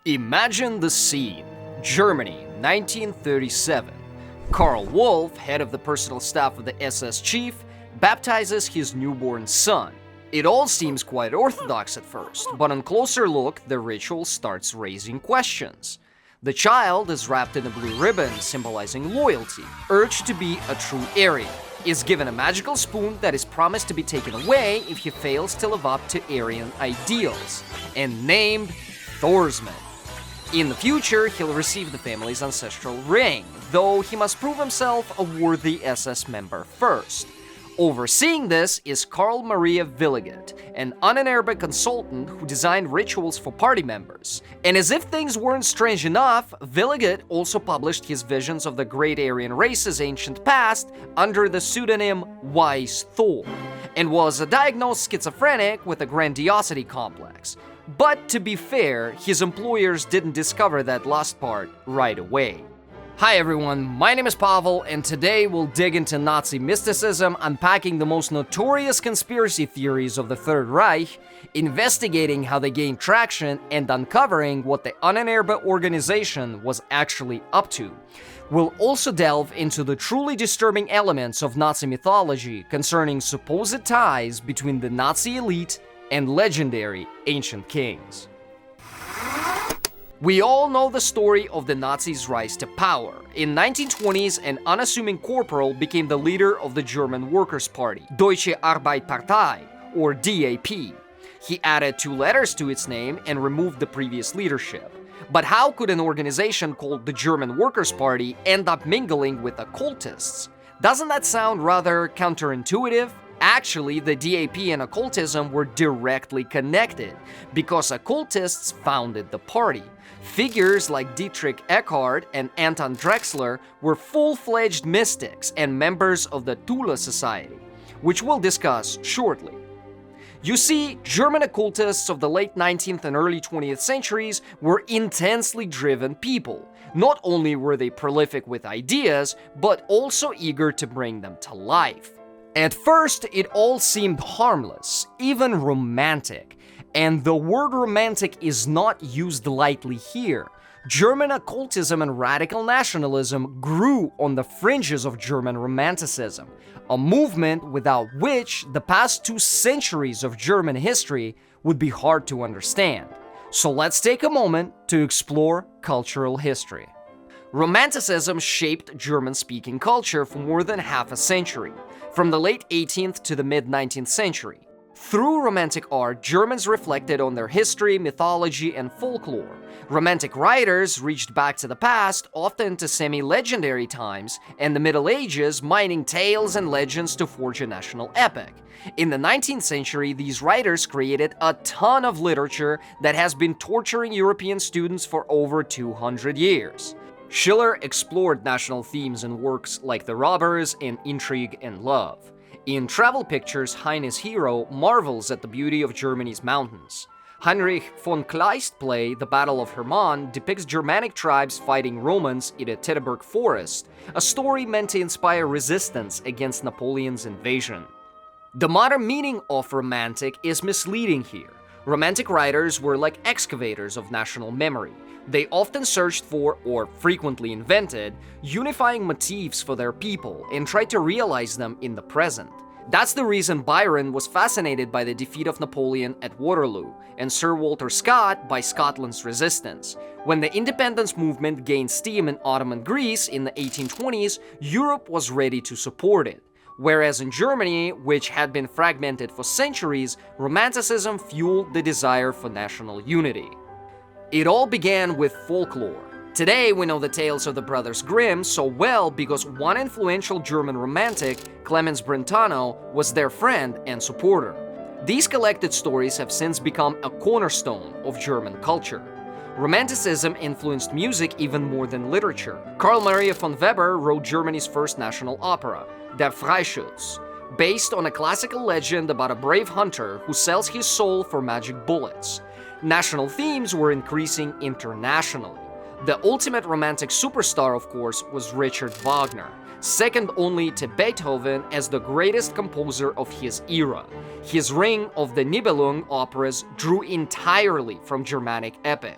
Imagine the scene. Germany, 1937. Karl Wolff, head of the personal staff of the SS chief, baptizes his newborn son. It all seems quite orthodox at first, but on closer look, the ritual starts raising questions. The child is wrapped in a blue ribbon symbolizing loyalty, urged to be a true Aryan, is given a magical spoon that is promised to be taken away if he fails to live up to Aryan ideals, and named Thorsman. In the future, he'll receive the family's ancestral ring, though he must prove himself a worthy SS member first. Overseeing this is Karl Maria Wiligut, an Ahnenerbe consultant who designed rituals for party members. And as if things weren't strange enough, Wiligut also published his visions of the great Aryan race's ancient past under the pseudonym Wise Thor, and was a diagnosed schizophrenic with a grandiosity complex. But to be fair, his employers didn't discover that last part right away. Hi everyone, my name is Pavel, and today we'll dig into Nazi mysticism, unpacking the most notorious conspiracy theories of the Third Reich, investigating how they gained traction, and uncovering what the Ahnenerbe organization was actually up to. We'll also delve into the truly disturbing elements of Nazi mythology concerning supposed ties between the Nazi elite and legendary ancient kings. We all know the story of the Nazis' rise to power. In 1920s, an unassuming corporal became the leader of the German Workers' Party, Deutsche Arbeiterpartei, or DAP. He added 2 letters to its name and removed the previous leadership. But how could an organization called the German Workers' Party end up mingling with occultists? Doesn't that sound rather counterintuitive? Actually, the DAP and occultism were directly connected, because occultists founded the party. Figures like Dietrich Eckart and Anton Drexler were full-fledged mystics and members of the Thule Society, which we'll discuss shortly. You see, German occultists of the late 19th and early 20th centuries were intensely driven people. Not only were they prolific with ideas, but also eager to bring them to life. At first, it all seemed harmless, even romantic. And the word romantic is not used lightly here. German occultism and radical nationalism grew on the fringes of German Romanticism, a movement without which the past 2 centuries of German history would be hard to understand. So let's take a moment to explore cultural history. Romanticism shaped German-speaking culture for more than half a century, from the late 18th to the mid-19th century. Through Romantic art, Germans reflected on their history, mythology, and folklore. Romantic writers reached back to the past, often to semi-legendary times, and the Middle Ages, mining tales and legends to forge a national epic. In the 19th century, these writers created a ton of literature that has been torturing European students for over 200 years. Schiller explored national themes in works like The Robbers and Intrigue and Love. In travel pictures, Heine's hero marvels at the beauty of Germany's mountains. Heinrich von Kleist's play, The Battle of Hermann, depicts Germanic tribes fighting Romans in a Teutoburg forest, a story meant to inspire resistance against Napoleon's invasion. The modern meaning of romantic is misleading here. Romantic writers were like excavators of national memory. They often searched for, or frequently invented, unifying motifs for their people and tried to realize them in the present. That's the reason Byron was fascinated by the defeat of Napoleon at Waterloo, and Sir Walter Scott by Scotland's resistance. When the independence movement gained steam in Ottoman Greece in the 1820s, Europe was ready to support it. Whereas in Germany, which had been fragmented for centuries, Romanticism fueled the desire for national unity. It all began with folklore. Today, we know the tales of the Brothers Grimm so well because one influential German romantic, Clemens Brentano, was their friend and supporter. These collected stories have since become a cornerstone of German culture. Romanticism influenced music even more than literature. Karl Maria von Weber wrote Germany's first national opera, Der Freischütz, based on a classical legend about a brave hunter who sells his soul for magic bullets. National themes were increasing internationally. The ultimate romantic superstar, of course, was Richard Wagner, second only to Beethoven as the greatest composer of his era. His Ring of the Nibelung operas drew entirely from Germanic epic.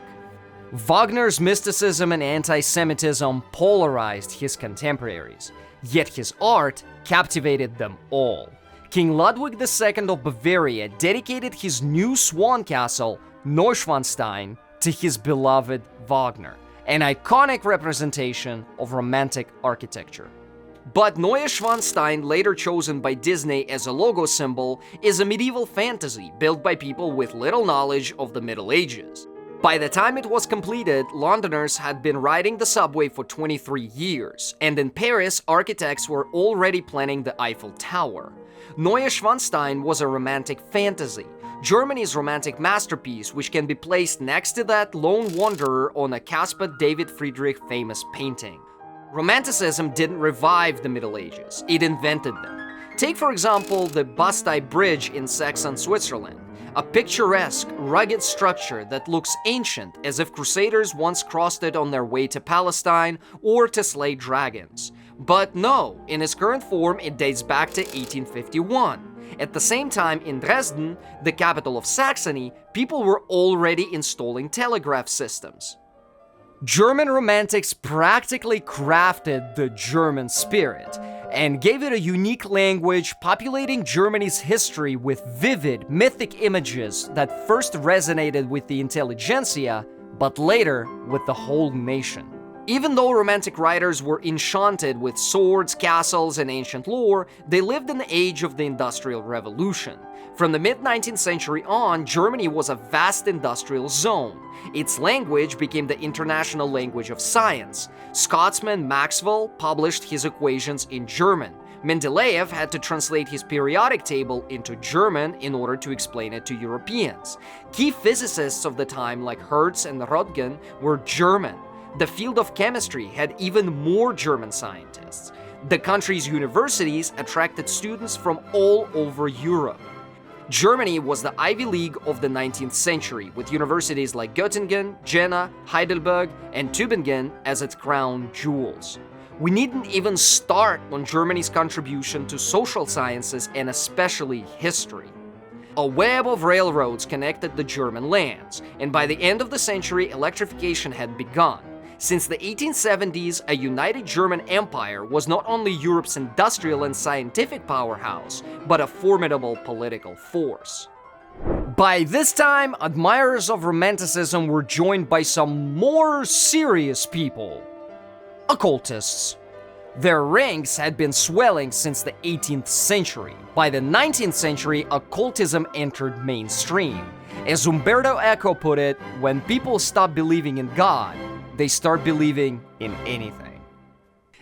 Wagner's mysticism and anti-Semitism polarized his contemporaries, yet his art captivated them all. King Ludwig II of Bavaria dedicated his new swan castle, Neuschwanstein, to his beloved Wagner, an iconic representation of Romantic architecture. But Neuschwanstein, later chosen by Disney as a logo symbol, is a medieval fantasy built by people with little knowledge of the Middle Ages. By the time it was completed, Londoners had been riding the subway for 23 years, and in Paris, architects were already planning the Eiffel Tower. Neuschwanstein was a romantic fantasy, Germany's romantic masterpiece, which can be placed next to that lone wanderer on a Caspar David Friedrich famous painting. Romanticism didn't revive the Middle Ages, it invented them. Take, for example, the Bastei Bridge in Saxon Switzerland, a picturesque, rugged structure that looks ancient, as if crusaders once crossed it on their way to Palestine or to slay dragons. But no, in its current form it dates back to 1851. At the same time, in Dresden, the capital of Saxony, people were already installing telegraph systems. German Romantics practically crafted the German spirit and gave it a unique language, populating Germany's history with vivid, mythic images that first resonated with the intelligentsia, but later with the whole nation. Even though Romantic writers were enchanted with swords, castles, and ancient lore, they lived in the age of the Industrial Revolution. From the mid-19th century on, Germany was a vast industrial zone. Its language became the international language of science. Scotsman Maxwell published his equations in German. Mendeleev had to translate his periodic table into German in order to explain it to Europeans. Key physicists of the time like Hertz and Röntgen were German. The field of chemistry had even more German scientists. The country's universities attracted students from all over Europe. Germany was the Ivy League of the 19th century, with universities like Göttingen, Jena, Heidelberg, and Tübingen as its crown jewels. We needn't even start on Germany's contribution to social sciences and especially history. A web of railroads connected the German lands, and by the end of the century, electrification had begun. Since the 1870s, a united German empire was not only Europe's industrial and scientific powerhouse, but a formidable political force. By this time, admirers of Romanticism were joined by some more serious people: occultists. Their ranks had been swelling since the 18th century. By the 19th century, occultism entered mainstream. As Umberto Eco put it, when people stop believing in God, they start believing in anything.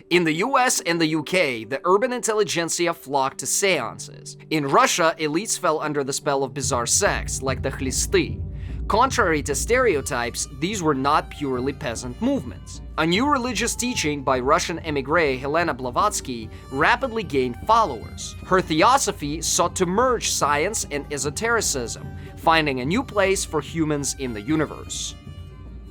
In the US and the UK, the urban intelligentsia flocked to seances. In Russia, elites fell under the spell of bizarre sects, like the Khlisty. Contrary to stereotypes, these were not purely peasant movements. A new religious teaching by Russian émigré Helena Blavatsky rapidly gained followers. Her theosophy sought to merge science and esotericism, finding a new place for humans in the universe.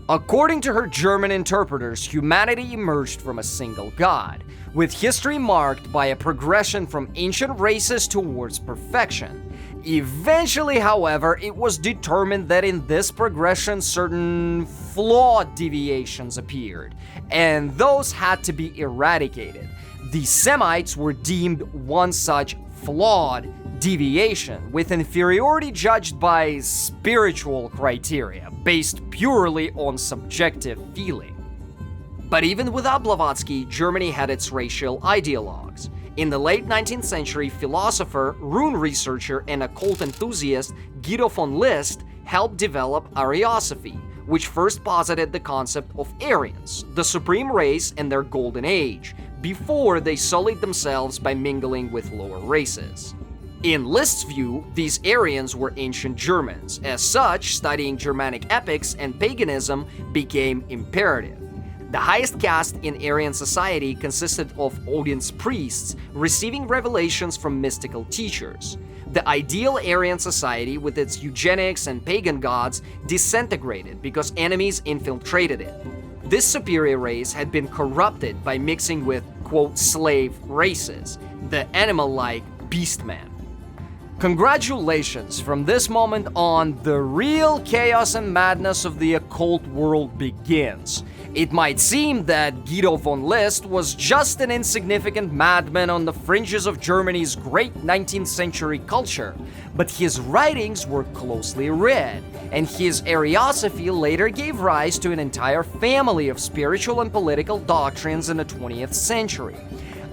According to her German interpreters, humanity emerged from a single god, with history marked by a progression from ancient races towards perfection. Eventually, however, it was determined that in this progression certain flawed deviations appeared, and those had to be eradicated. The Semites were deemed one such flawed deviation, with inferiority judged by spiritual criteria, based purely on subjective feeling. But even without Blavatsky, Germany had its racial ideologues. In the late 19th century, philosopher, rune researcher, and occult enthusiast Guido von List helped develop Ariosophy, which first posited the concept of Aryans, the supreme race in their golden age, before they sullied themselves by mingling with lower races. In List's view, these Aryans were ancient Germans. As such, studying Germanic epics and paganism became imperative. The highest caste in Aryan society consisted of audience priests receiving revelations from mystical teachers. The ideal Aryan society, with its eugenics and pagan gods, disintegrated because enemies infiltrated it. This superior race had been corrupted by mixing with, quote, slave races, the animal-like beastmen. Congratulations, from this moment on, the real chaos and madness of the occult world begins. It might seem that Guido von List was just an insignificant madman on the fringes of Germany's great 19th century culture, but his writings were closely read, and his Ariosophy later gave rise to an entire family of spiritual and political doctrines in the 20th century.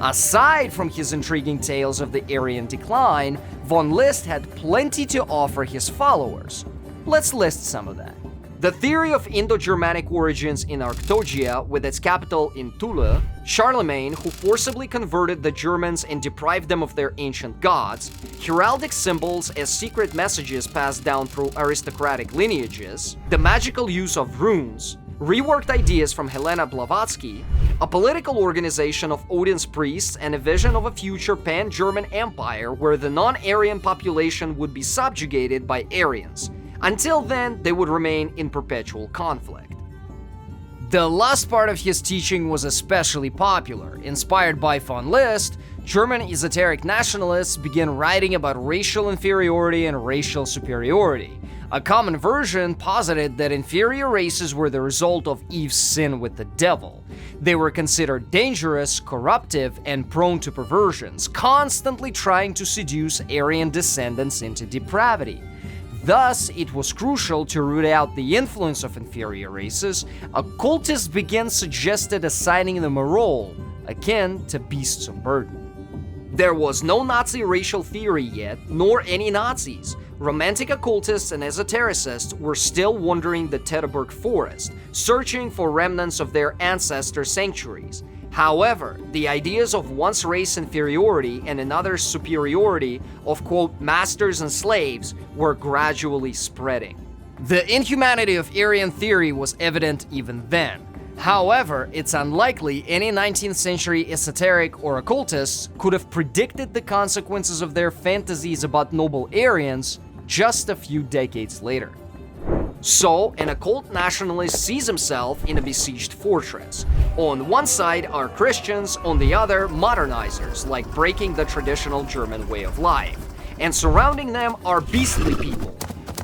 Aside from his intriguing tales of the Aryan decline, von List had plenty to offer his followers. Let's list some of them. The theory of Indo-Germanic origins in Arctogia, with its capital in Thule, Charlemagne, who forcibly converted the Germans and deprived them of their ancient gods, heraldic symbols as secret messages passed down through aristocratic lineages, the magical use of runes, reworked ideas from Helena Blavatsky, a political organization of Odin's priests, and a vision of a future pan-German empire where the non-Aryan population would be subjugated by Aryans. Until then, they would remain in perpetual conflict. The last part of his teaching was especially popular. Inspired by von List, German esoteric nationalists began writing about racial inferiority and racial superiority. A common version posited that inferior races were the result of Eve's sin with the devil. They were considered dangerous, corruptive, and prone to perversions, constantly trying to seduce Aryan descendants into depravity. Thus, it was crucial to root out the influence of inferior races. Occultists began suggested assigning them a role akin to beasts of burden. There was no Nazi racial theory yet, nor any Nazis. Romantic occultists and esotericists were still wandering the Teutoburg forest, searching for remnants of their ancestors' sanctuaries. However, the ideas of one's race inferiority and another's superiority of, quote, masters and slaves were gradually spreading. The inhumanity of Aryan theory was evident even then. However, it's unlikely any 19th century esoteric or occultists could have predicted the consequences of their fantasies about noble Aryans just a few decades later. So, an occult nationalist sees himself in a besieged fortress. On one side are Christians, on the other, modernizers, like breaking the traditional German way of life. And surrounding them are beastly people.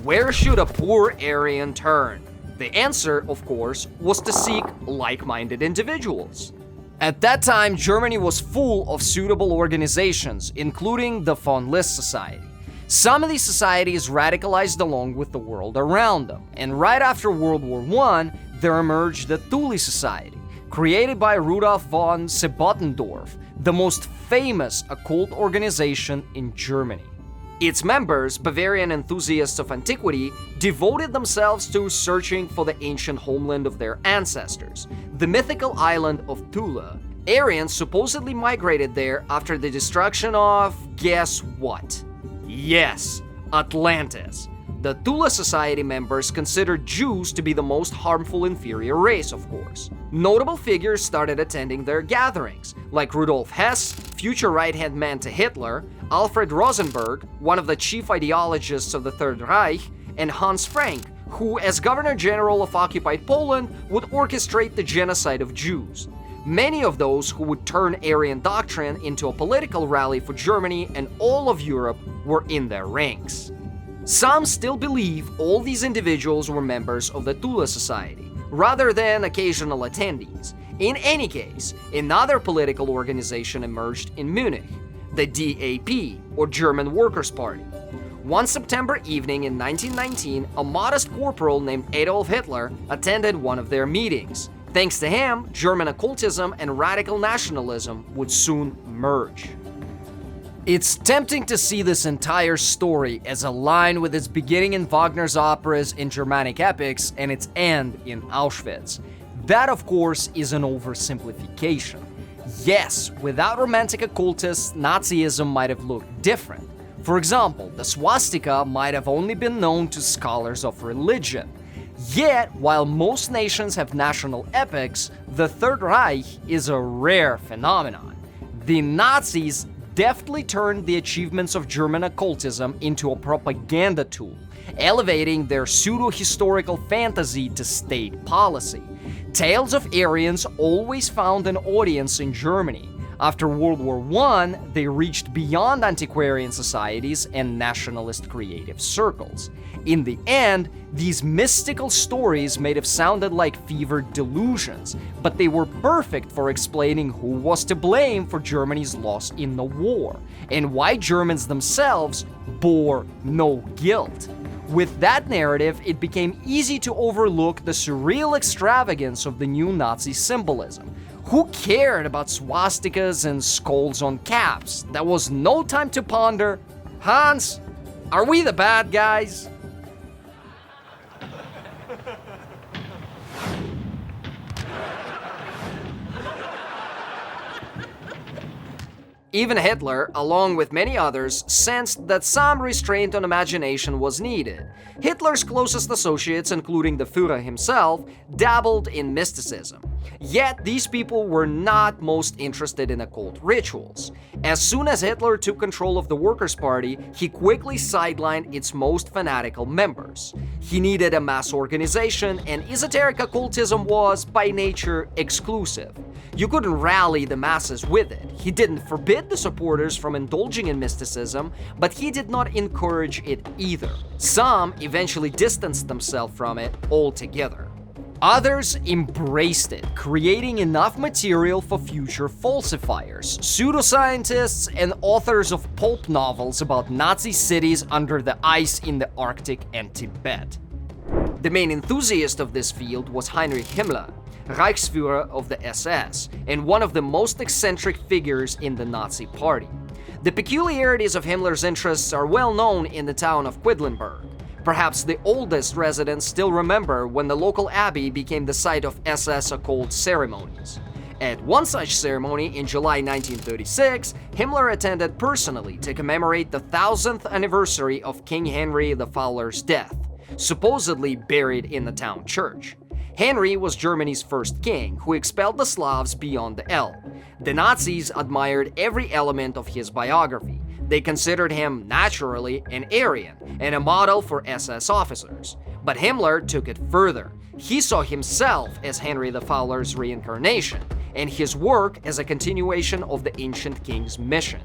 Where should a poor Aryan turn? The answer, of course, was to seek like-minded individuals. At that time, Germany was full of suitable organizations, including the von List Society. Some of these societies radicalized along with the world around them, and right after World War I, there emerged the Thule Society, created by Rudolf von Sebottendorf, the most famous occult organization in Germany. Its members, Bavarian enthusiasts of antiquity, devoted themselves to searching for the ancient homeland of their ancestors, the mythical island of Thule. Aryans supposedly migrated there after the destruction of, guess what? Yes, Atlantis. The Thule Society members considered Jews to be the most harmful inferior race, of course. Notable figures started attending their gatherings, like Rudolf Hess, future right-hand man to Hitler, Alfred Rosenberg, one of the chief ideologists of the Third Reich, and Hans Frank, who, as Governor General of occupied Poland, would orchestrate the genocide of Jews. Many of those who would turn Aryan doctrine into a political rally for Germany and all of Europe were in their ranks. Some still believe all these individuals were members of the Thule Society, rather than occasional attendees. In any case, another political organization emerged in Munich, the DAP, or German Workers' Party. One September evening in 1919, a modest corporal named Adolf Hitler attended one of their meetings. Thanks to him, German occultism and radical nationalism would soon merge. It's tempting to see this entire story as a line with its beginning in Wagner's operas and Germanic epics and its end in Auschwitz. That, of course, is an oversimplification. Yes, without romantic occultists, Nazism might have looked different. For example, the swastika might have only been known to scholars of religion. Yet, while most nations have national epics, the Third Reich is a rare phenomenon. The Nazis deftly turned the achievements of German occultism into a propaganda tool, elevating their pseudo-historical fantasy to state policy. Tales of Aryans always found an audience in Germany. After World War I, they reached beyond antiquarian societies and nationalist creative circles. In the end, these mystical stories may have sounded like fevered delusions, but they were perfect for explaining who was to blame for Germany's loss in the war, and why Germans themselves bore no guilt. With that narrative, it became easy to overlook the surreal extravagance of the new Nazi symbolism. Who cared about swastikas and skulls on caps? There was no time to ponder. Hans, are we the bad guys? Even Hitler, along with many others, sensed that some restraint on imagination was needed. Hitler's closest associates, including the Führer himself, dabbled in mysticism. Yet these people were not most interested in occult rituals. As soon as Hitler took control of the Workers' Party, he quickly sidelined its most fanatical members. He needed a mass organization, and esoteric occultism was, by nature, exclusive. You couldn't rally the masses with it. He didn't forbid the supporters from indulging in mysticism, but he did not encourage it either. Some eventually distanced themselves from it altogether. Others embraced it, creating enough material for future falsifiers, pseudoscientists, and authors of pulp novels about Nazi cities under the ice in the Arctic and Tibet. The main enthusiast of this field was Heinrich Himmler, Reichsführer of the SS, and one of the most eccentric figures in the Nazi party. The peculiarities of Himmler's interests are well known in the town of Quedlinburg. Perhaps the oldest residents still remember when the local abbey became the site of SS occult ceremonies. At one such ceremony in July 1936, Himmler attended personally to commemorate the 1000th anniversary of King Henry the Fowler's death, supposedly buried in the town church. Henry was Germany's first king, who expelled the Slavs beyond the Elbe. The Nazis admired every element of his biography. They considered him, naturally, an Aryan and a model for SS officers. But Himmler took it further. He saw himself as Henry the Fowler's reincarnation, and his work as a continuation of the ancient king's mission.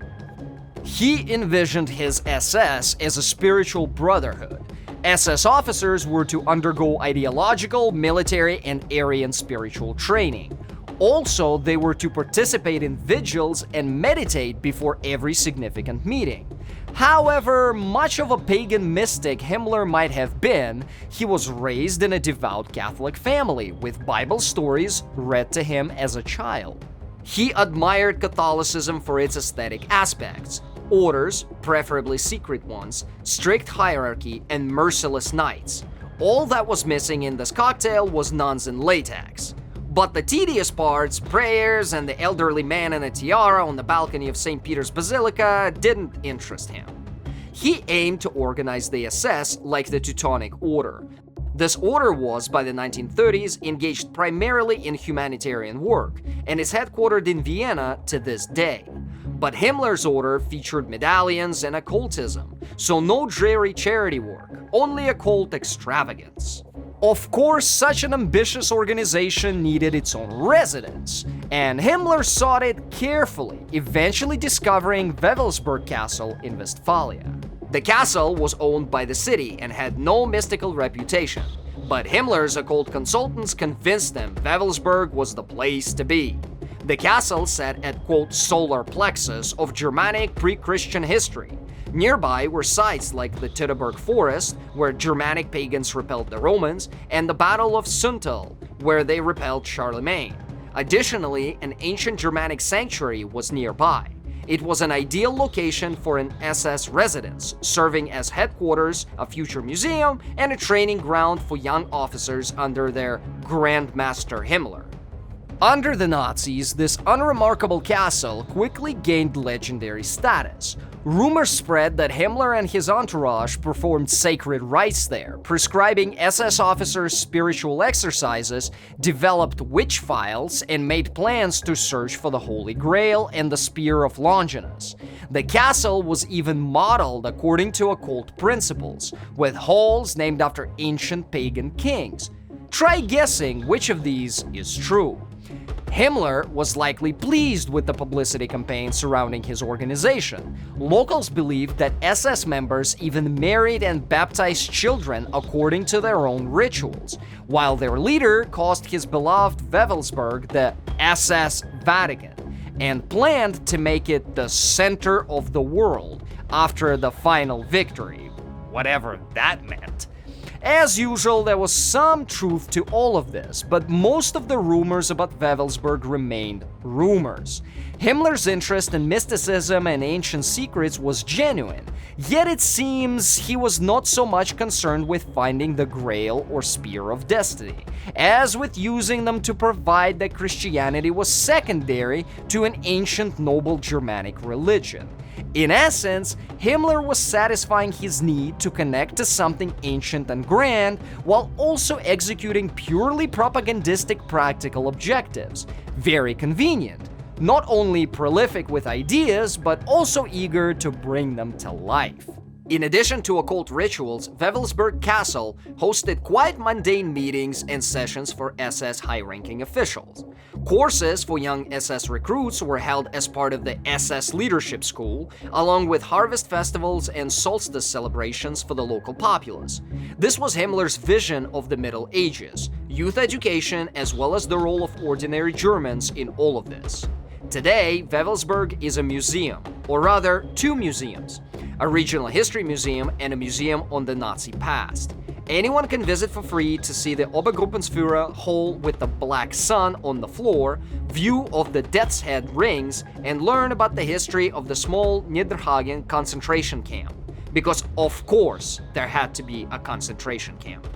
He envisioned his SS as a spiritual brotherhood. SS officers were to undergo ideological, military, and Aryan spiritual training. Also, they were to participate in vigils and meditate before every significant meeting. However much of a pagan mystic Himmler might have been, he was raised in a devout Catholic family, with Bible stories read to him as a child. He admired Catholicism for its aesthetic aspects: orders, preferably secret ones, strict hierarchy, and merciless knights. All that was missing in this cocktail was nuns in latex. But the tedious parts, prayers, and the elderly man in a tiara on the balcony of St. Peter's Basilica, didn't interest him. He aimed to organize the SS like the Teutonic Order. This order was, by the 1930s, engaged primarily in humanitarian work, and is headquartered in Vienna to this day. But Himmler's order featured medallions and occultism, so no dreary charity work, only occult extravagance. Of course, such an ambitious organization needed its own residence, and Himmler sought it carefully, eventually discovering Wewelsburg Castle in Westphalia. The castle was owned by the city and had no mystical reputation, but Himmler's occult consultants convinced them Wewelsburg was the place to be. The castle sat at, quote, solar plexus of Germanic pre-Christian history. Nearby were sites like the Teutoburg Forest, where Germanic pagans repelled the Romans, and the Battle of Suntal, where they repelled Charlemagne. Additionally, an ancient Germanic sanctuary was nearby. It was an ideal location for an SS residence, serving as headquarters, a future museum, and a training ground for young officers under their Grand Master Himmler. Under the Nazis, this unremarkable castle quickly gained legendary status. Rumors spread that Himmler and his entourage performed sacred rites there, prescribing SS officers spiritual exercises, developed witch files, and made plans to search for the Holy Grail and the Spear of Longinus. The castle was even modeled according to occult principles, with halls named after ancient pagan kings. Try guessing which of these is true. Himmler was likely pleased with the publicity campaign surrounding his organization. Locals believed that SS members even married and baptized children according to their own rituals, while their leader caused his beloved Wewelsburg the SS Vatican, and planned to make it the center of the world after the final victory, whatever that meant. As usual, there was some truth to all of this, but most of the rumors about Wewelsburg remained rumors. Himmler's interest in mysticism and ancient secrets was genuine, yet it seems he was not so much concerned with finding the Grail or Spear of Destiny, as with using them to provide that Christianity was secondary to an ancient noble Germanic religion. In essence, Himmler was satisfying his need to connect to something ancient and grand while also executing purely propagandistic practical objectives. Very convenient. Not only prolific with ideas, but also eager to bring them to life. In addition to occult rituals, Wewelsburg Castle hosted quite mundane meetings and sessions for SS high-ranking officials. Courses for young SS recruits were held as part of the SS Leadership School, along with harvest festivals and solstice celebrations for the local populace. This was Himmler's vision of the Middle Ages, youth education as well as the role of ordinary Germans in all of this. Today, Wewelsburg is a museum, or rather, two museums. A regional history museum and a museum on the Nazi past. Anyone can visit for free to see the Obergruppenführer hall with the black sun on the floor, view of the Death's Head rings, and learn about the history of the small Niederhagen concentration camp. Because of course, there had to be a concentration camp.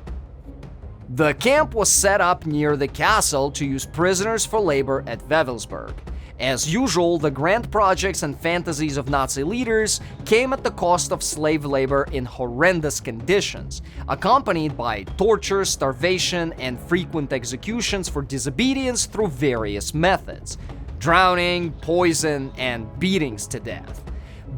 The camp was set up near the castle to use prisoners for labor at Wewelsburg. As usual, the grand projects and fantasies of Nazi leaders came at the cost of slave labor in horrendous conditions, accompanied by torture, starvation, and frequent executions for disobedience through various methods: drowning, poison, and beatings to death.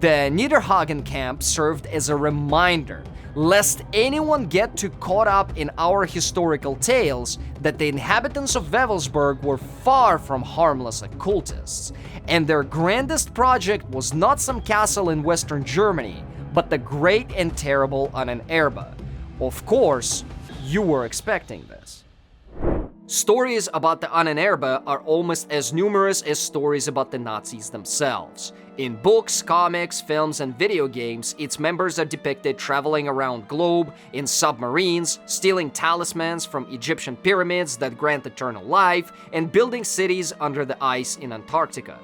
The Niederhagen camp served as a reminder, lest anyone get too caught up in our historical tales, that the inhabitants of Wewelsburg were far from harmless occultists, and their grandest project was not some castle in Western Germany, but the great and terrible Ahnenerbe. Of course, you were expecting this. Stories about the Ahnenerbe are almost as numerous as stories about the Nazis themselves. In books, comics, films, and video games, its members are depicted traveling around globe in submarines, stealing talismans from Egyptian pyramids that grant eternal life, and building cities under the ice in Antarctica.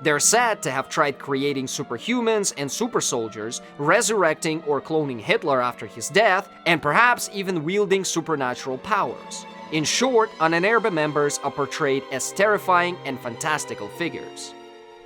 They're said to have tried creating superhumans and super soldiers, resurrecting or cloning Hitler after his death, and perhaps even wielding supernatural powers. In short, Ahnenerbe members are portrayed as terrifying and fantastical figures.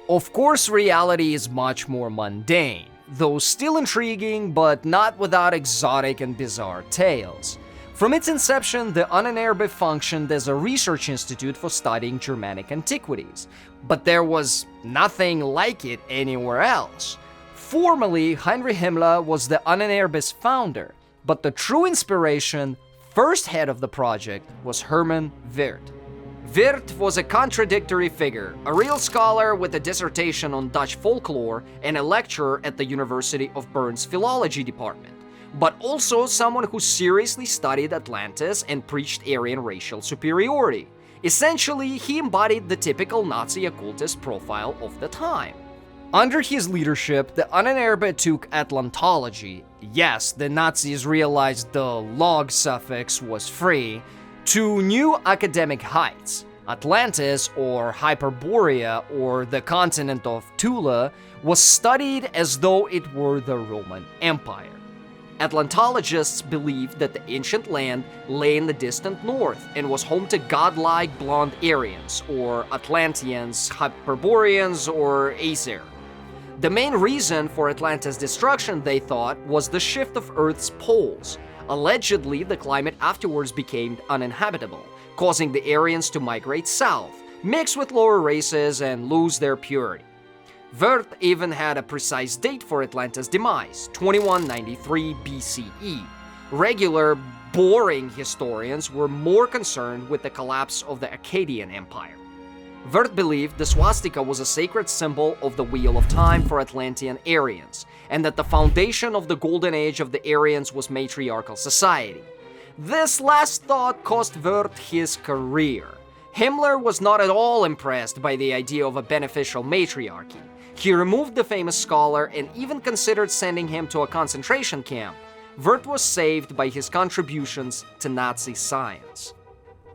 Of course, reality is much more mundane, though still intriguing, but not without exotic and bizarre tales. From its inception, the Ahnenerbe functioned as a research institute for studying Germanic antiquities, but there was nothing like it anywhere else. Formally, Heinrich Himmler was the Ahnenerbe's founder, but the true inspiration, first head of the project, was Hermann Wirth. Wirth was a contradictory figure, a real scholar with a dissertation on Dutch folklore and a lecturer at the University of Bern's philology department, but also someone who seriously studied Atlantis and preached Aryan racial superiority. Essentially, he embodied the typical Nazi occultist profile of the time. Under his leadership, the Ahnenerbe took Atlantology, yes, the Nazis realized the log suffix was free, to new academic heights. Atlantis, or Hyperborea, or the continent of Tula, was studied as though it were the Roman Empire. Atlantologists believed that the ancient land lay in the distant north and was home to godlike blonde Aryans, or Atlanteans, Hyperboreans, or Aesir. The main reason for Atlantis' destruction, they thought, was the shift of Earth's poles. Allegedly, the climate afterwards became uninhabitable, causing the Aryans to migrate south, mix with lower races, and lose their purity. Wirth even had a precise date for Atlantis' demise, 2193 BCE. Regular, boring historians were more concerned with the collapse of the Akkadian Empire. Wirth believed the swastika was a sacred symbol of the Wheel of Time for Atlantean Aryans, and that the foundation of the golden age of the Aryans was matriarchal society. This last thought cost Wirth his career. Himmler was not at all impressed by the idea of a beneficial matriarchy. He removed the famous scholar and even considered sending him to a concentration camp. Wirth was saved by his contributions to Nazi science.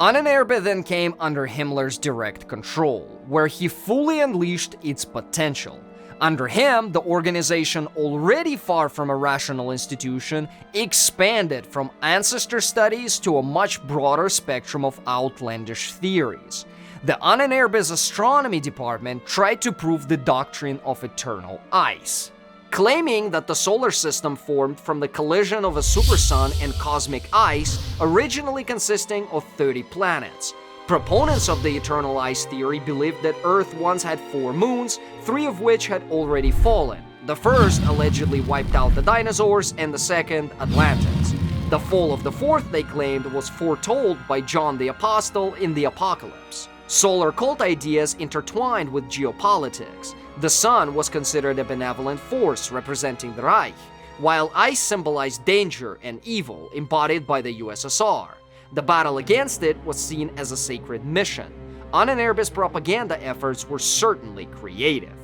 Ahnenerbe then came under Himmler's direct control, where he fully unleashed its potential. Under him, the organization, already far from a rational institution, expanded from ancestor studies to a much broader spectrum of outlandish theories. The Ahnenerbe's astronomy department tried to prove the doctrine of eternal ice, claiming that the solar system formed from the collision of a supersun and cosmic ice, originally consisting of 30 planets. Proponents of the eternal ice theory believed that Earth once had 4 moons, 3 of which had already fallen. The first allegedly wiped out the dinosaurs, and the second, Atlantis. The fall of the fourth, they claimed, was foretold by John the Apostle in the Apocalypse. Solar cult ideas intertwined with geopolitics. The sun was considered a benevolent force representing the Reich, while ice symbolized danger and evil embodied by the USSR. The battle against it was seen as a sacred mission. Ahnenerbe's propaganda efforts were certainly creative.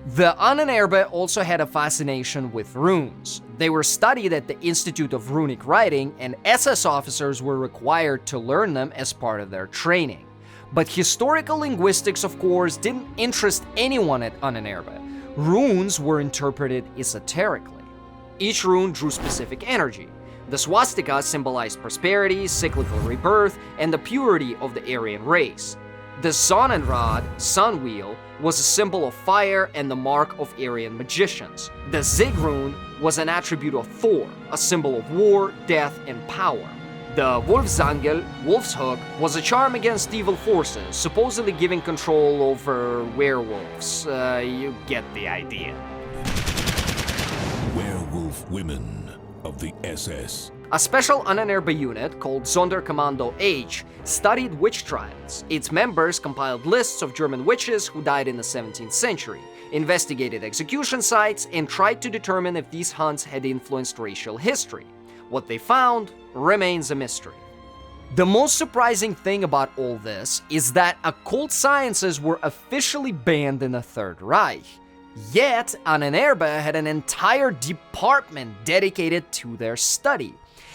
The Ahnenerbe also had a fascination with runes. They were studied at the Institute of Runic Writing, and SS officers were required to learn them as part of their training. But historical linguistics, of course, didn't interest anyone at Ahnenerbe. Runes were interpreted esoterically. Each rune drew specific energy. The swastika symbolized prosperity, cyclical rebirth, and the purity of the Aryan race. The Sonnenrad, sun wheel, was a symbol of fire and the mark of Aryan magicians. The Zig rune was an attribute of Thor, a symbol of war, death, and power. The Wolfsangel, wolf's hook, was a charm against evil forces, supposedly giving control over werewolves. You get the idea. Werewolf women of the SS. A special Ahnenerbe unit called Sonderkommando H studied witch trials. Its members compiled lists of German witches who died in the 17th century, investigated execution sites, and tried to determine if these hunts had influenced racial history. What they found remains a mystery. The most surprising thing about all this is that occult sciences were officially banned in the Third Reich. Yet, Ahnenerbe had an entire department dedicated to their study.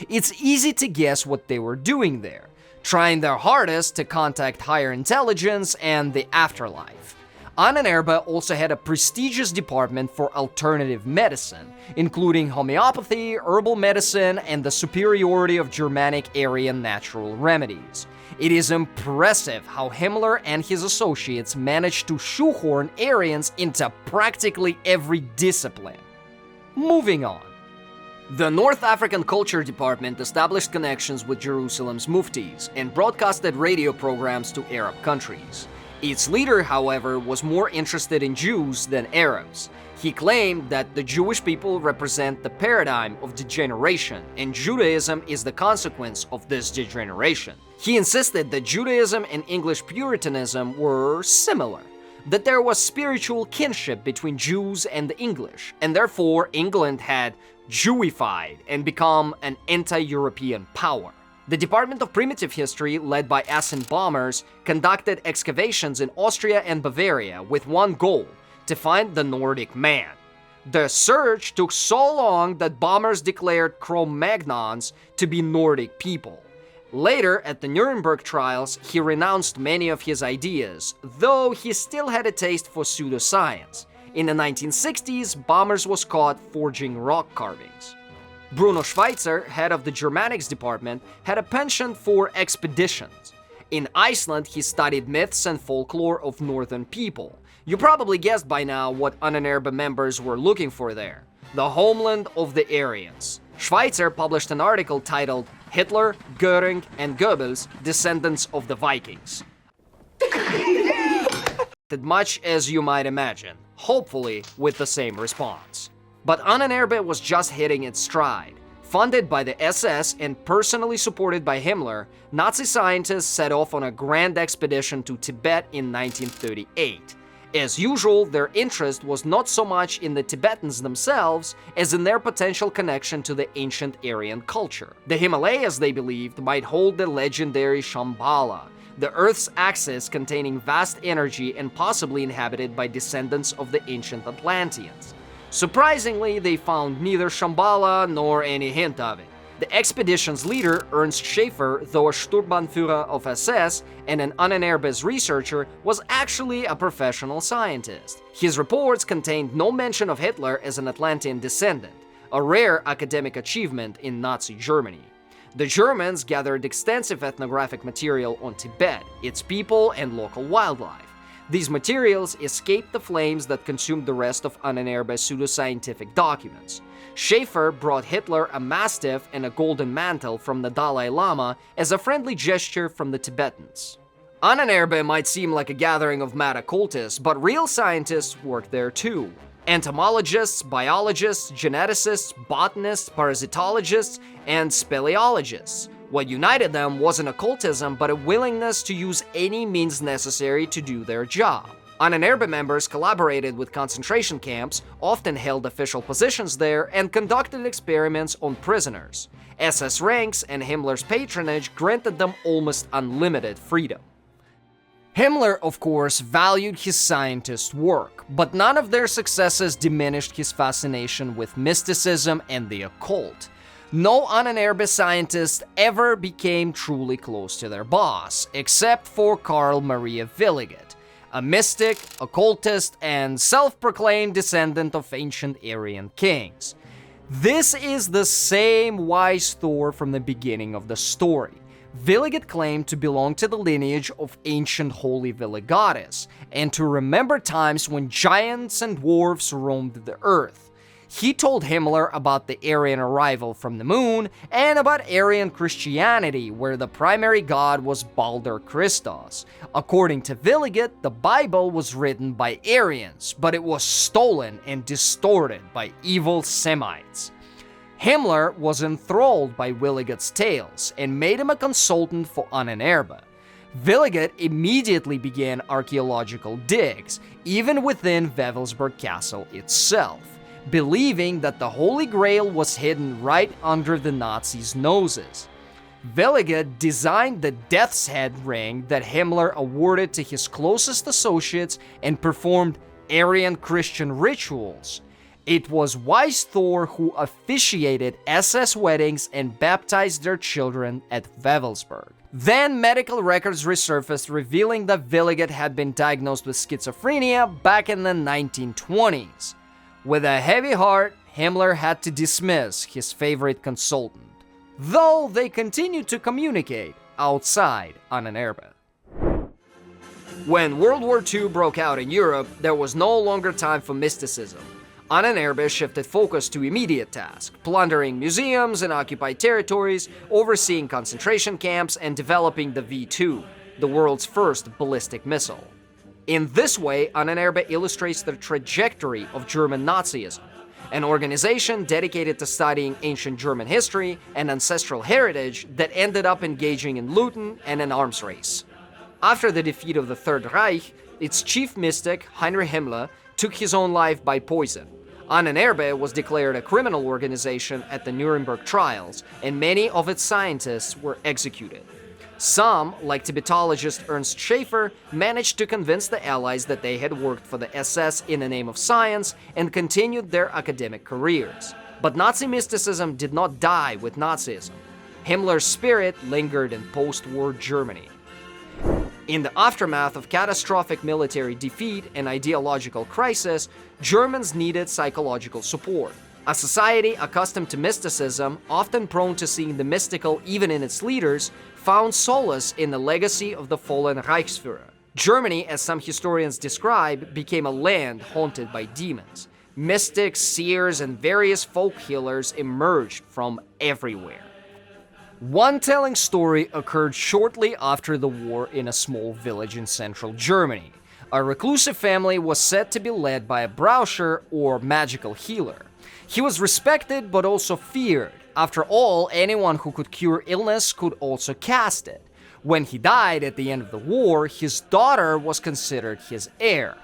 It's easy to guess what they were doing there, trying their hardest to contact higher intelligence and the afterlife. Ahnenerbe also had a prestigious department for alternative medicine, including homeopathy, herbal medicine, and the superiority of Germanic Aryan natural remedies. It is impressive how Himmler and his associates managed to shoehorn Aryans into practically every discipline. Moving on. The North African Culture Department established connections with Jerusalem's muftis and broadcasted radio programs to Arab countries. Its leader, however, was more interested in Jews than Arabs. He claimed that the Jewish people represent the paradigm of degeneration, and Judaism is the consequence of this degeneration. He insisted that Judaism and English Puritanism were similar, that there was spiritual kinship between Jews and the English, and therefore England had Jewified and become an anti-European power. The Department of Primitive History, led by Essen bombers, conducted excavations in Austria and Bavaria with one goal: to find the Nordic man. The search took so long that bombers declared Cro-Magnons to be Nordic people. Later, at the Nuremberg trials, he renounced many of his ideas, though he still had a taste for pseudoscience. In the 1960s, bombers was caught forging rock carvings. Bruno Schweitzer, head of the Germanics department, had a penchant for expeditions. In Iceland, he studied myths and folklore of northern people. You probably guessed by now what Ahnenerbe members were looking for there: the homeland of the Aryans. Schweitzer published an article titled "Hitler, Göring, and Goebbels, Descendants of the Vikings." Much as you might imagine, hopefully with the same response. But Ahnenerbe was just hitting its stride. Funded by the SS and personally supported by Himmler, Nazi scientists set off on a grand expedition to Tibet in 1938. As usual, their interest was not so much in the Tibetans themselves as in their potential connection to the ancient Aryan culture. The Himalayas, they believed, might hold the legendary Shambhala, the Earth's axis containing vast energy and possibly inhabited by descendants of the ancient Atlanteans. Surprisingly, they found neither Shambhala nor any hint of it. The expedition's leader, Ernst Schaefer, though a Sturmbannführer of SS and an Ahnenerbe's researcher, was actually a professional scientist. His reports contained no mention of Hitler as an Atlantean descendant, a rare academic achievement in Nazi Germany. The Germans gathered extensive ethnographic material on Tibet, its people, and local wildlife. These materials escaped the flames that consumed the rest of Ahnenerbe's pseudoscientific documents. Schaefer brought Hitler a mastiff and a golden mantle from the Dalai Lama as a friendly gesture from the Tibetans. Ahnenerbe might seem like a gathering of mad occultists, but real scientists worked there too. Entomologists, biologists, geneticists, botanists, parasitologists, and speleologists. What united them wasn't occultism, but a willingness to use any means necessary to do their job. Ahnenerbe members collaborated with concentration camps, often held official positions there, and conducted experiments on prisoners. SS ranks and Himmler's patronage granted them almost unlimited freedom. Himmler, of course, valued his scientists' work, but none of their successes diminished his fascination with mysticism and the occult. No Ahnenerbe scientist ever became truly close to their boss, except for Karl Maria Wiligut, a mystic, occultist, and self-proclaimed descendant of ancient Aryan kings. This is the same wise Thor from the beginning of the story. Wiligut claimed to belong to the lineage of ancient holy Viligoddess, and to remember times when giants and dwarves roamed the earth. He told Himmler about the Aryan arrival from the moon, and about Aryan Christianity, where the primary god was Baldur Christos. According to Wiligut, the Bible was written by Aryans, but it was stolen and distorted by evil Semites. Himmler was enthralled by Willigut's tales and made him a consultant for Ahnenerbe. Wiligut immediately began archaeological digs, even within Wewelsburg Castle itself, believing that the Holy Grail was hidden right under the Nazis' noses. Wiligut designed the Death's Head ring that Himmler awarded to his closest associates and performed Aryan Christian rituals. It was wise Thor who officiated SS weddings and baptized their children at Wewelsburg. Then medical records resurfaced revealing that Wiligut had been diagnosed with schizophrenia back in the 1920s. With a heavy heart, Himmler had to dismiss his favorite consultant, though they continued to communicate outside Ahnenerbe. When World War II broke out in Europe, there was no longer time for mysticism. Ahnenerbe shifted focus to immediate tasks, plundering museums and occupied territories, overseeing concentration camps, and developing the V-2, the world's first ballistic missile. In this way, Ahnenerbe illustrates the trajectory of German Nazism, an organization dedicated to studying ancient German history and ancestral heritage that ended up engaging in looting and an arms race. After the defeat of the Third Reich, its chief mystic, Heinrich Himmler, took his own life by poison. Ahnenerbe was declared a criminal organization at the Nuremberg trials, and many of its scientists were executed. Some, like Tibetologist Ernst Schaefer, managed to convince the Allies that they had worked for the SS in the name of science and continued their academic careers. But Nazi mysticism did not die with Nazism. Himmler's spirit lingered in post-war Germany. In the aftermath of catastrophic military defeat and ideological crisis, Germans needed psychological support. A society accustomed to mysticism, often prone to seeing the mystical even in its leaders, found solace in the legacy of the fallen Reichsführer. Germany, as some historians describe, became a land haunted by demons. Mystics, seers, and various folk healers emerged from everywhere. One telling story occurred shortly after the war in a small village in central Germany. A reclusive family was said to be led by a Brauscher or magical healer. He was respected but also feared, After all, anyone who could cure illness could also cast it. When he died at the end of the war, his daughter was considered his heir.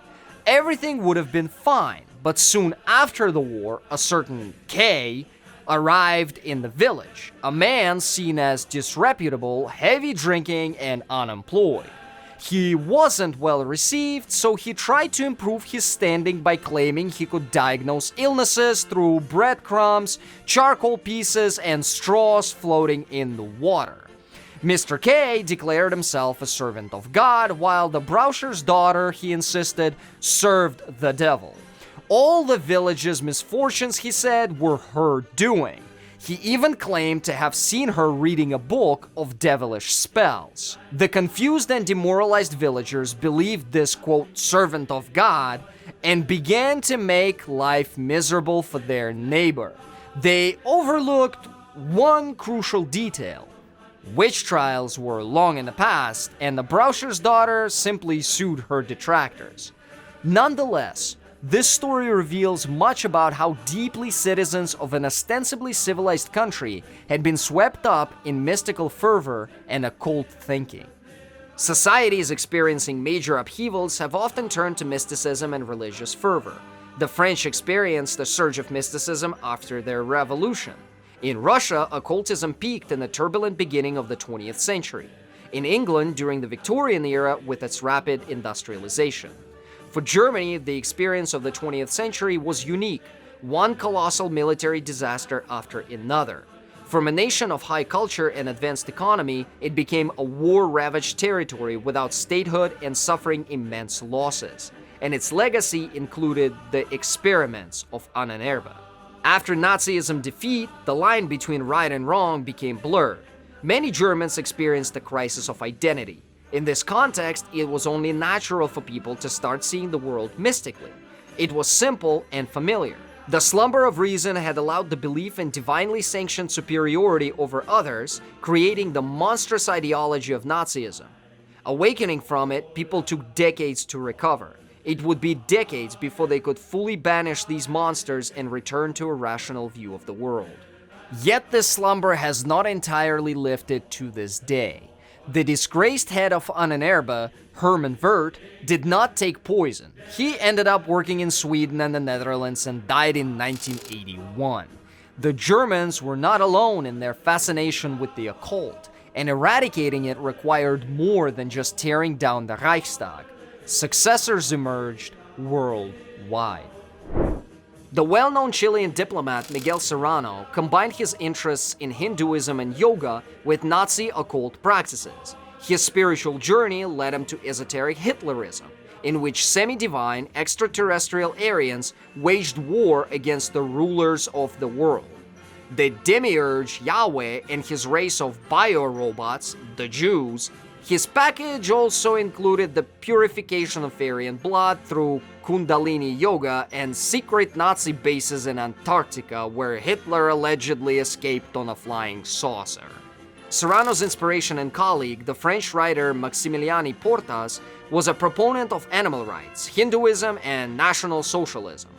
Everything would have been fine, but soon after the war, a certain K arrived in the village, a man seen as disreputable, heavy drinking, and unemployed. He wasn't well received, so he tried to improve his standing by claiming he could diagnose illnesses through breadcrumbs, charcoal pieces, and straws floating in the water. Mr. K declared himself a servant of God, while the Browsher's daughter, he insisted, served the devil. All the village's misfortunes, he said, were her doing. He even claimed to have seen her reading a book of devilish spells. The confused and demoralized villagers believed this, quote, servant of God, and began to make life miserable for their neighbor. They overlooked one crucial detail. Witch trials were long in the past, and the Browsher's daughter simply sued her detractors. Nonetheless, this story reveals much about how deeply citizens of an ostensibly civilized country had been swept up in mystical fervor and occult thinking. Societies experiencing major upheavals have often turned to mysticism and religious fervor. The French experienced a surge of mysticism after their revolution. In Russia, occultism peaked in the turbulent beginning of the 20th century. In England, during the Victorian era with its rapid industrialization. For Germany, the experience of the 20th century was unique, one colossal military disaster after another. From a nation of high culture and advanced economy, it became a war-ravaged territory without statehood and suffering immense losses. And its legacy included the experiments of Ahnenerbe. After Nazism's defeat, the line between right and wrong became blurred. Many Germans experienced a crisis of identity. In this context, it was only natural for people to start seeing the world mystically. It was simple and familiar. The slumber of reason had allowed the belief in divinely sanctioned superiority over others, creating the monstrous ideology of Nazism. Awakening from it, people took decades to recover. It would be decades before they could fully banish these monsters and return to a rational view of the world. Yet this slumber has not entirely lifted to this day. The disgraced head of Ahnenerbe, Herman Wirth, did not take poison. He ended up working in Sweden and the Netherlands and died in 1981. The Germans were not alone in their fascination with the occult, and eradicating it required more than just tearing down the Reichstag. Successors emerged worldwide. The well-known Chilean diplomat Miguel Serrano combined his interests in Hinduism and yoga with Nazi occult practices. His spiritual journey led him to esoteric Hitlerism, in which semi-divine extraterrestrial Aryans waged war against the rulers of the world. The demiurge Yahweh and his race of biorobots, the Jews. His package also included the purification of Aryan blood through Kundalini yoga and secret Nazi bases in Antarctica where Hitler allegedly escaped on a flying saucer. Serrano's inspiration and colleague, the French writer Maximiliane Portas, was a proponent of animal rights, Hinduism, and National Socialism.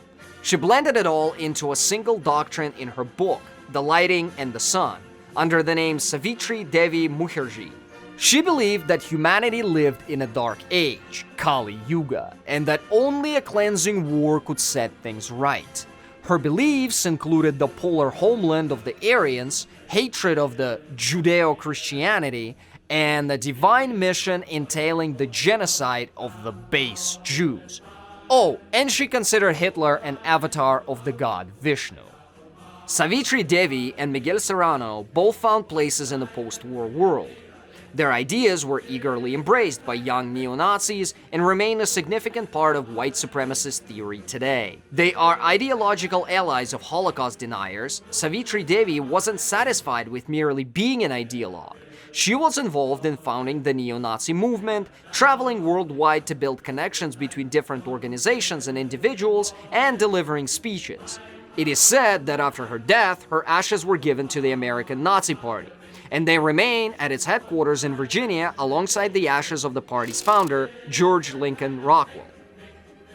She blended it all into a single doctrine in her book, The Lighting and the Sun, under the name Savitri Devi Mukherjee. She believed that humanity lived in a dark age, Kali Yuga, and that only a cleansing war could set things right. Her beliefs included the polar homeland of the Aryans, hatred of the Judeo-Christianity, and the divine mission entailing the genocide of the base Jews. Oh, and she considered Hitler an avatar of the god Vishnu. Savitri Devi and Miguel Serrano both found places in the post-war world. Their ideas were eagerly embraced by young neo-Nazis and remain a significant part of white supremacist theory today. They are ideological allies of Holocaust deniers. Savitri Devi wasn't satisfied with merely being an ideologue. She was involved in founding the neo-Nazi movement, traveling worldwide to build connections between different organizations and individuals, and delivering speeches. It is said that after her death, her ashes were given to the American Nazi Party, and they remain at its headquarters in Virginia alongside the ashes of the party's founder, George Lincoln Rockwell.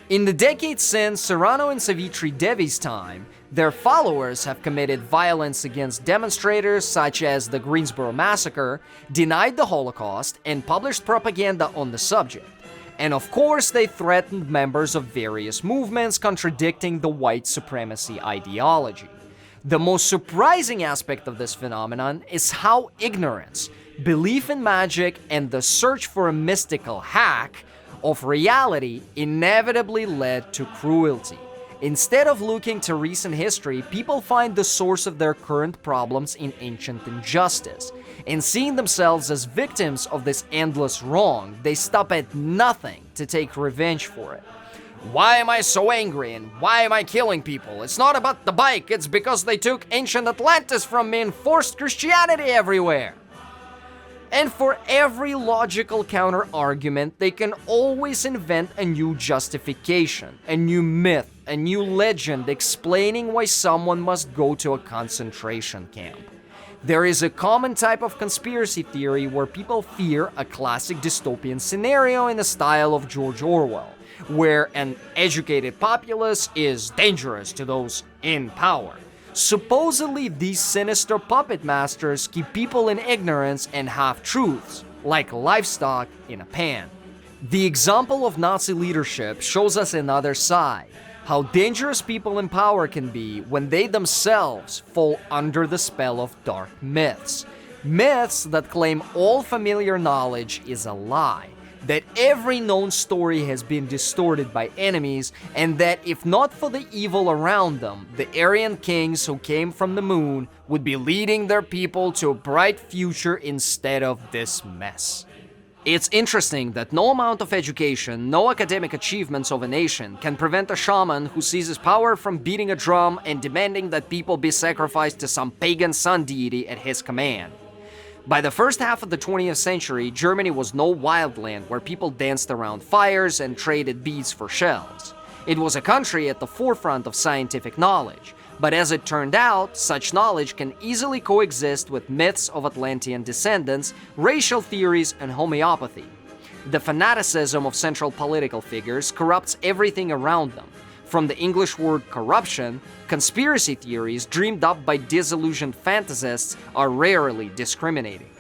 In the decades since Serrano and Savitri Devi's time, Their followers have committed violence against demonstrators such as the Greensboro Massacre, denied the Holocaust, and published propaganda on the subject. And of course, they threatened members of various movements contradicting the white supremacy ideology. The most surprising aspect of this phenomenon is how ignorance, belief in magic, and the search for a mystical hack of reality inevitably led to cruelty. Instead of looking to recent history, people find the source of their current problems in ancient injustice. And seeing themselves as victims of this endless wrong, they stop at nothing to take revenge for it. Why am I so angry and why am I killing people? It's not about the bike, it's because they took ancient Atlantis from me and forced Christianity everywhere. And for every logical counter-argument, they can always invent a new justification, a new myth, a new legend explaining why someone must go to a concentration camp. There is a common type of conspiracy theory where people fear a classic dystopian scenario in the style of George Orwell, where an educated populace is dangerous to those in power. Supposedly, these sinister puppet masters keep people in ignorance and half-truths, like livestock in a pan. The example of Nazi leadership shows us another side, how dangerous people in power can be when they themselves fall under the spell of dark myths. Myths that claim all familiar knowledge is a lie, that every known story has been distorted by enemies, and that if not for the evil around them, the Aryan kings who came from the moon would be leading their people to a bright future instead of this mess. It's interesting that no amount of education, no academic achievements of a nation can prevent a shaman who seizes power from beating a drum and demanding that people be sacrificed to some pagan sun deity at his command. By the first half of the 20th century, Germany was no wild land where people danced around fires and traded beads for shells. It was a country at the forefront of scientific knowledge, but as it turned out, such knowledge can easily coexist with myths of Atlantean descendants, racial theories, and homeopathy. The fanaticism of central political figures corrupts everything around them. From the English word corruption, conspiracy theories dreamed up by disillusioned fantasists are rarely discriminating.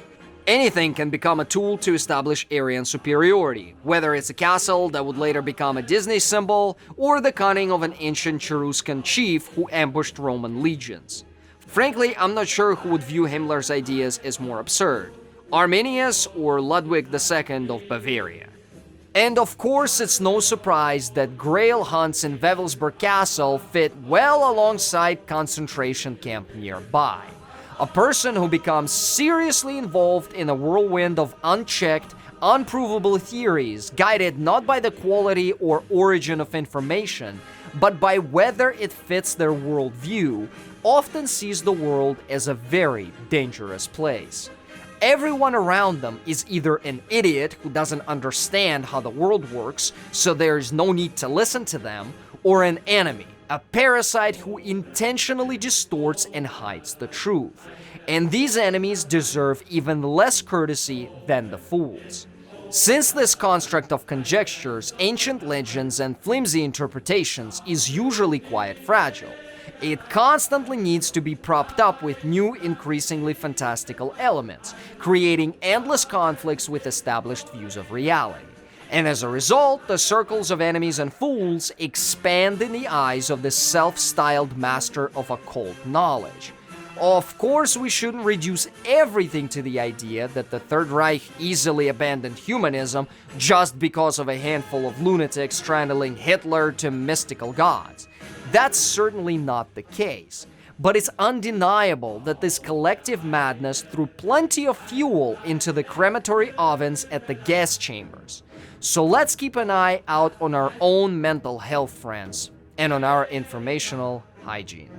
Anything can become a tool to establish Aryan superiority, whether it's a castle that would later become a Disney symbol, or the cunning of an ancient Cheruscan chief who ambushed Roman legions. Frankly, I'm not sure who would view Himmler's ideas as more absurd, Arminius or Ludwig II of Bavaria. And of course, it's no surprise that grail hunts in Wewelsburg Castle fit well alongside concentration camp nearby. A person who becomes seriously involved in a whirlwind of unchecked, unprovable theories, guided not by the quality or origin of information, but by whether it fits their worldview, often sees the world as a very dangerous place. Everyone around them is either an idiot who doesn't understand how the world works, so there is no need to listen to them, or an enemy, a parasite who intentionally distorts and hides the truth. And these enemies deserve even less courtesy than the fools. Since this construct of conjectures, ancient legends, and flimsy interpretations is usually quite fragile, it constantly needs to be propped up with new, increasingly fantastical elements, creating endless conflicts with established views of reality. And as a result, the circles of enemies and fools expand in the eyes of this self-styled master of occult knowledge. Of course, we shouldn't reduce everything to the idea that the Third Reich easily abandoned humanism just because of a handful of lunatics channeling Hitler to mystical gods. That's certainly not the case. But it's undeniable that this collective madness threw plenty of fuel into the crematory ovens at the gas chambers. So let's keep an eye out on our own mental health, friends, and on our informational hygiene.